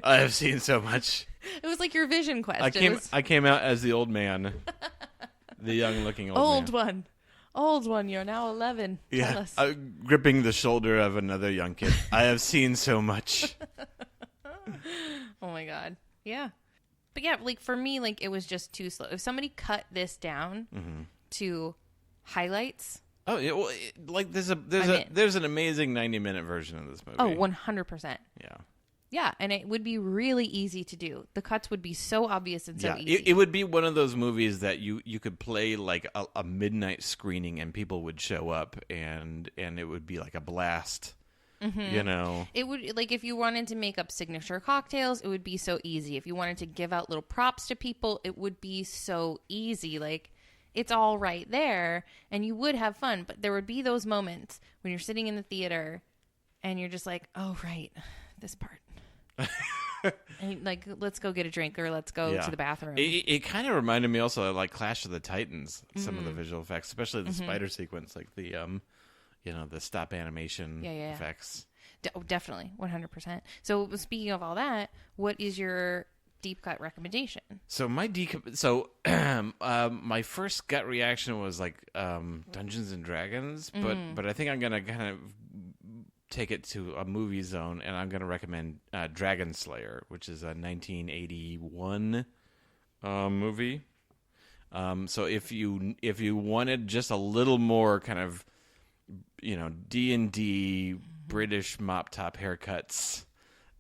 I have seen so much. It was like your vision quest. I came out as the old man. The young-looking old man. Old one. You're now 11. Yeah. Tell us. Gripping the shoulder of another young kid. I have seen so much. Oh, my God. Yeah. But yeah, like for me, like it was just too slow. If somebody cut this down to highlights... Oh, yeah, well, like there's an amazing 90-minute version of this movie. Oh, 100%. Yeah. Yeah, and it would be really easy to do. The cuts would be so obvious and so easy. It would be one of those movies that you could play like a midnight screening and people would show up and it would be like a blast. You know, it would, like, if you wanted to make up signature cocktails, it would be so easy. If you wanted to give out little props to people, it would be so easy. Like, it's all right there, and you would have fun. But there would be those moments when you're sitting in the theater, and you're just like, "Oh, right, this part." And like, let's go get a drink, or let's go to the bathroom. It kind of reminded me also of like Clash of the Titans. Some of the visual effects, especially the spider sequence, like the the stop animation effects. Definitely, 100%. So speaking of all that, what is your deep cut recommendation? So my my first gut reaction was like Dungeons and Dragons, but I think I'm gonna kind of take it to a movie zone, and I'm gonna recommend Dragon Slayer, which is a 1981 movie. So if you wanted just a little more kind of D&D British mop top haircuts,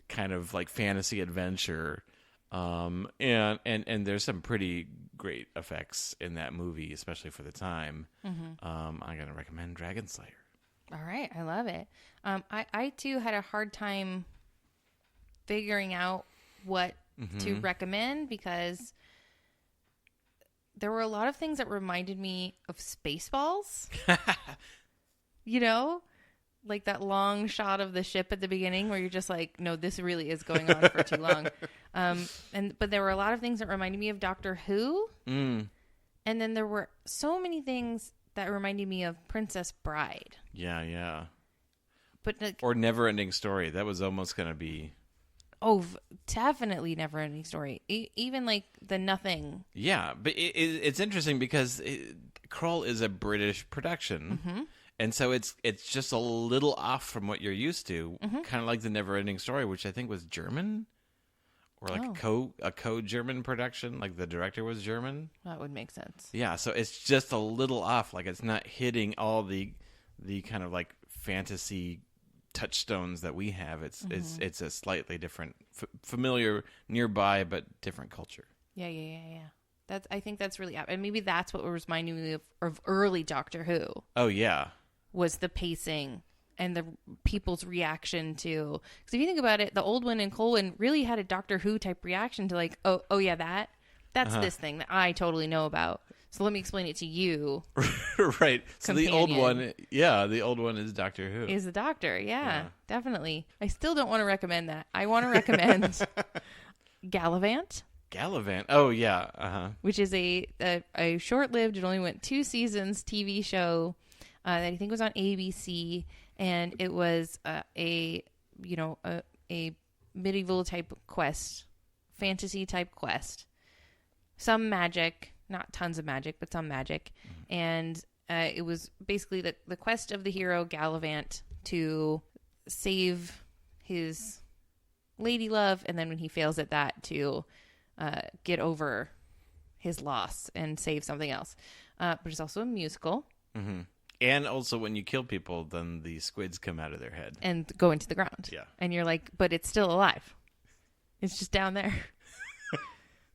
kind of like fantasy adventure. And there's some pretty great effects in that movie, especially for the time. I'm going to recommend Dragon Slayer. All right. I love it. I too had a hard time figuring out what to recommend, because there were a lot of things that reminded me of Spaceballs. Like that long shot of the ship at the beginning where you're just like, no, this really is going on for too long. But there were a lot of things that reminded me of Doctor Who. And then there were so many things that reminded me of Princess Bride. Yeah. But like, Or Never Ending Story. That was almost going to be... definitely Never Ending Story. Even like The Nothing. Yeah, but it's interesting because Krull is a British production. Mm-hmm. And so it's just a little off from what you're used to, Mm-hmm. kind of like The Never Ending Story, which I think was German, or like a co-German production, like the director was German. That would make sense. Yeah, so it's just a little off, like it's not hitting all the kind of like fantasy touchstones that we have. It's a slightly different, familiar, nearby, but different culture. Yeah. I think that's really apt. And maybe that's what was reminding me of early Doctor Who. Oh yeah. Was the pacing and the people's reaction to... Because if you think about it, the old one and Colwyn really had a Doctor Who type reaction to like, oh yeah, that's this thing that I totally know about. So let me explain it to you. Right. So Companion. the old one is Doctor Who. Is the Doctor, yeah, definitely. I still don't want to recommend that. I want to recommend Gallivant. Gallivant. Oh yeah. Which is a short-lived, it only went 2 seasons TV show that I think was on ABC, and it was a medieval type quest, fantasy type quest, some magic, not tons of magic, but some magic, and it was basically the quest of the hero Gallivant to save his lady love, and then when he fails at that, to get over his loss and save something else. But it's also a musical. Mm-hmm. And also when you kill people, then the squids come out of their head. And go into the ground. Yeah. And you're like, but it's still alive. It's just down there.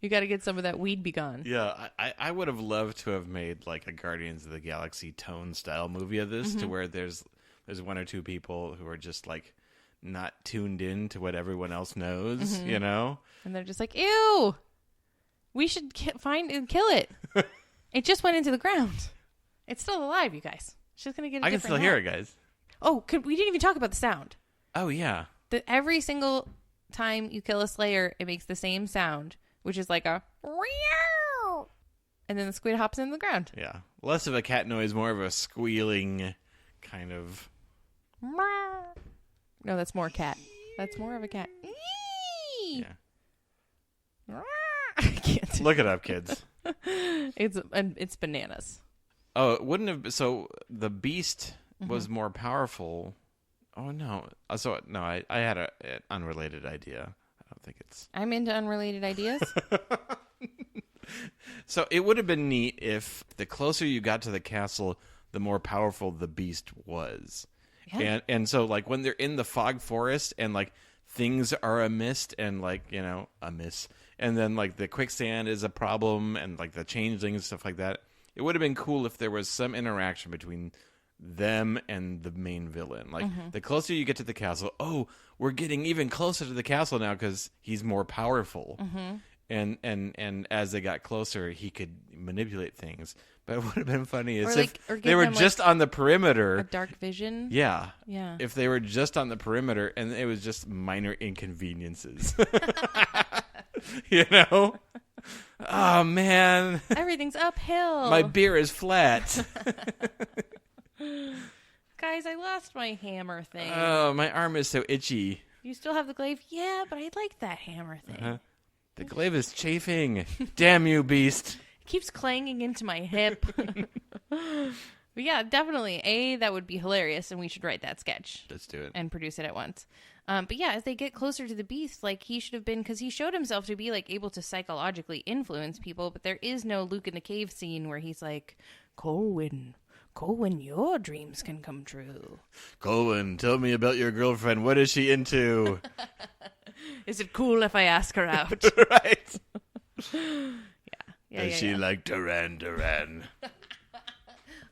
You got to get some of that weed be gone. Yeah, I would have loved to have made like a Guardians of the Galaxy tone style movie of this, to where there's 1 or 2 people who are just like not tuned in to what everyone else knows, you know? And they're just like, ew, we should find and kill it. It just went into the ground. It's still alive, you guys. It's just going to get a I can different still hear it, head. guys. Oh, we didn't even talk about the sound. Oh, yeah. Every single time you kill a Slayer, it makes the same sound, which is like a meow. And then the squid hops in the ground. Yeah. Less of a cat noise, more of a squealing kind of... No, that's more cat. That's more of a cat. Yeah. I can't. Look it up, kids. It's bananas. Oh, it wouldn't have... So the beast was more powerful. Oh, no. I had an unrelated idea. I don't think it's... I'm into unrelated ideas. So it would have been neat if the closer you got to the castle, the more powerful the beast was. Yeah. And so, like, when they're in the fog forest and, like, things are a mist and, like, you know, amiss. And then, like, the quicksand is a problem and, like, the changelings and stuff like that. It would have been cool if there was some interaction between them and the main villain. Like, the closer you get to the castle, we're getting even closer to the castle now because he's more powerful. And as they got closer, he could manipulate things. But it would have been funny if they were just on the perimeter. A dark vision. Yeah. Yeah. If they were just on the perimeter and it was just minor inconveniences. You know? Oh, man. Everything's uphill. My beer is flat. Guys, I lost my hammer thing. Oh, my arm is so itchy. You still have the glaive? Yeah, but I like that hammer thing. The glaive is chafing. Damn you, beast. It keeps clanging into my hip. But yeah, definitely. That would be hilarious, and we should write that sketch. Let's do it. And produce it at once. But yeah, as they get closer to the beast, like, he should have been, because he showed himself to be, like, able to psychologically influence people, but there is no Luke in the cave scene where he's like, Colwyn, your dreams can come true. Colwyn, tell me about your girlfriend. What is she into? Is it cool if I ask her out? Right. Yeah. Does she like Duran?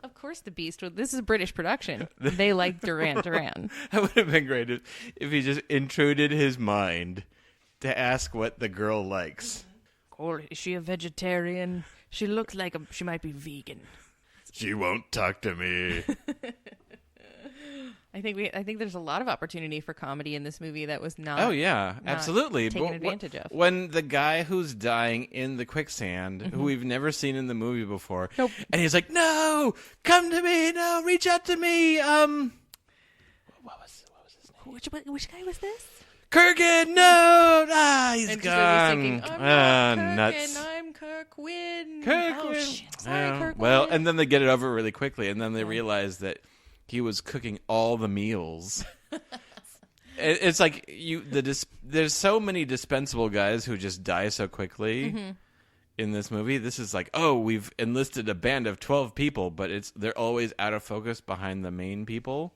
Of course the Beast would. This is a British production. They like Duran. That would have been great if he just intruded his mind to ask what the girl likes. Or is she a vegetarian? She looks like she might be vegan. She won't talk to me. I think there's a lot of opportunity for comedy in this movie that was not. Oh yeah, not absolutely. taken advantage of. When the guy who's dying in the quicksand, who we've never seen in the movie before, Nope. and he's like, "No, come to me, no, reach out to me." What was his name? Which guy was this? Kurgan, no! He's And gone. thinking, I'm not Kirk Nuts. and I'm Kirkwin. Kirkwin. Oh shit! Sorry, Kirkwin. Well, and then they get it over really quickly, and then they realize that he was cooking all the meals. It's like there's so many dispensable guys who just die so quickly in this movie. This is like, we've enlisted a band of 12 people, but they're always out of focus behind the main people.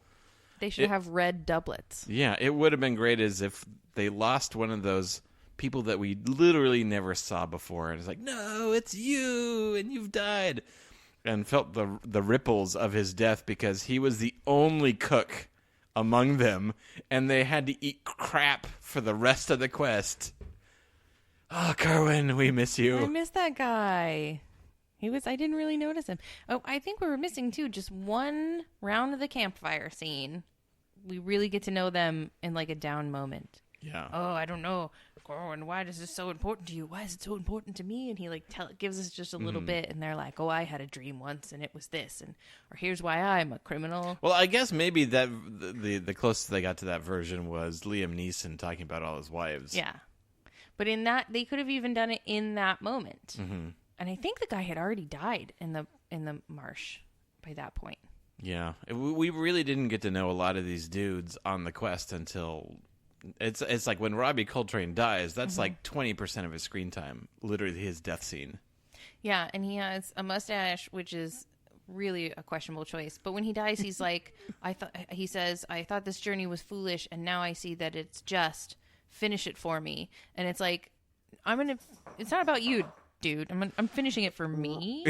They should have red doublets. Yeah, it would have been great as if they lost one of those people that we literally never saw before, and it's like, no, it's you, and you've died, and felt the ripples of his death because he was the only cook among them, and they had to eat crap for the rest of the quest. Oh, Kerwin, we miss you. I miss that guy. I didn't really notice him. Oh, I think we were missing too. Just one round of the campfire scene. We really get to know them in like a down moment. Yeah. Oh, I don't know. And why is this so important to you? Why is it so important to me? And he like gives us just a little bit, and they're like, "Oh, I had a dream once, and it was this," or here's why I'm a criminal. Well, I guess maybe that the closest they got to that version was Liam Neeson talking about all his wives. Yeah, but in that they could have even done it in that moment. Mm-hmm. And I think the guy had already died in the marsh by that point. Yeah, we really didn't get to know a lot of these dudes on the quest until it's like when Robbie Coltrane dies. That's like 20% of his screen time, literally his death scene. Yeah, and he has a mustache, which is really a questionable choice. But when he dies, he's like, I thought this journey was foolish, and now I see that it's just. Finish it for me. And it's like, it's not about you, dude. I'm finishing it for me.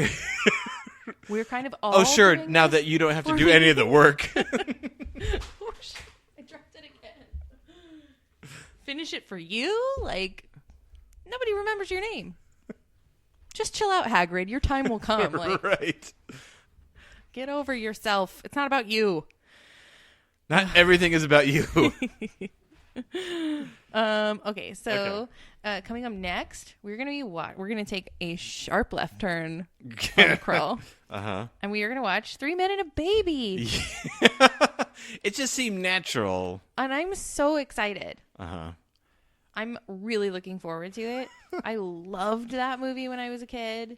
We're kind of all. Oh, sure. doing Now this that you don't have to for do me. any of the work. Oh, shit. I dropped it again. Finish it for you? Like, nobody remembers your name. Just chill out, Hagrid. Your time will come. Like, right. get over yourself. It's not about you. Not everything is about you. Okay, so coming up next, we're gonna take a sharp left turn on Krull, and we are gonna watch 3 Men and a Baby. It just seemed natural. And I'm so excited. Uh-huh. I'm really looking forward to it. I loved that movie when I was a kid.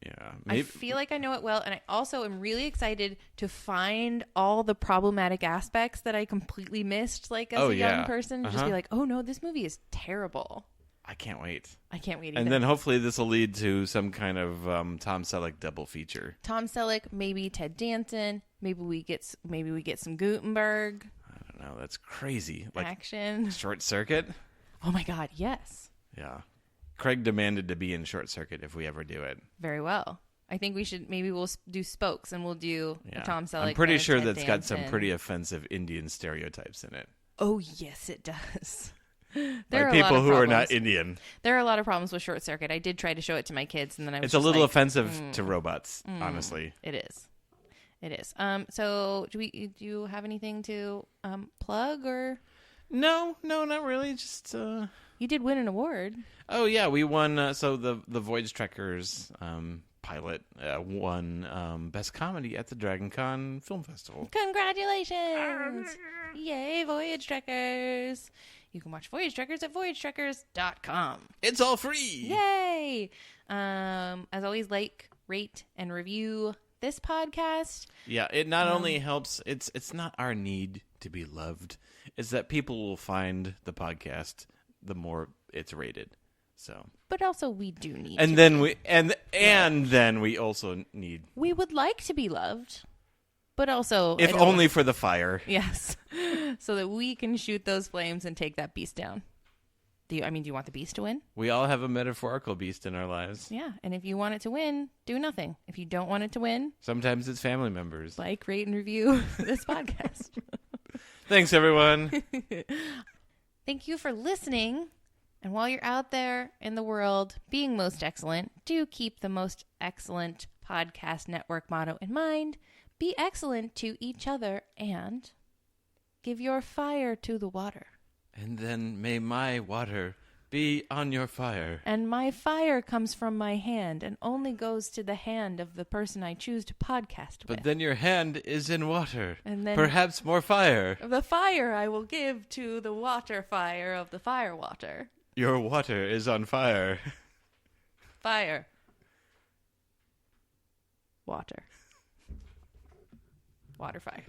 Yeah. I feel like I know it well, and I also am really excited to find all the problematic aspects that I completely missed, like, as a young person. Just be like, oh, no, this movie is terrible. I can't wait. I can't wait either. And then hopefully this will lead to some kind of Tom Selleck double feature. Tom Selleck, maybe Ted Danson, maybe we get some Gutenberg. I don't know. That's crazy. Like action. Short Circuit? Oh, my God, yes. Yeah. Craig demanded to be in Short Circuit if we ever do it. Very well. I think we'll do Spokes, and we'll do a Tom Selleck. I'm pretty sure Ted that's got some Danson. pretty offensive Indian stereotypes in it. Oh, yes, it does. By people who are not Indian. There are a lot of problems with Short Circuit. I did try to show it to my kids, and then It's a little offensive to robots, honestly. It is. It is. So do you have anything to plug or? No, not really. Just You did win an award. Oh yeah, we won. So the Voyage Trekkers pilot won Best Comedy at the Dragon Con Film Festival. Congratulations! Yay, Voyage Trekkers! You can watch Voyage Trekkers at voyagetrekkers.com. It's all free! Yay! As always, like, rate, and review this podcast. Yeah, it not only helps, it's not our need to be loved. It's that people will find the podcast the more it's rated. So, but also we do need and to then be. we and then we also need, we would like to be loved, but also if only for the fire. Yes. So that we can shoot those flames and take that beast down. Do you want the beast to win? We all have a metaphorical beast in our lives. Yeah, and if you want it to win, do nothing. If you don't want it to win, sometimes it's family members. Like, rate, and review this podcast. Thanks, everyone. Thank you for listening. And while you're out there in the world being most excellent, do keep the Most Excellent Podcast Network motto in mind. Be excellent to each other and give your fire to the water. And then may my water be on your fire. And my fire comes from my hand and only goes to the hand of the person I choose to podcast with. But then your hand is in water. And then perhaps more fire. the fire I will give to the water fire of the fire water. Your water is on fire. Fire. Water. Water fire.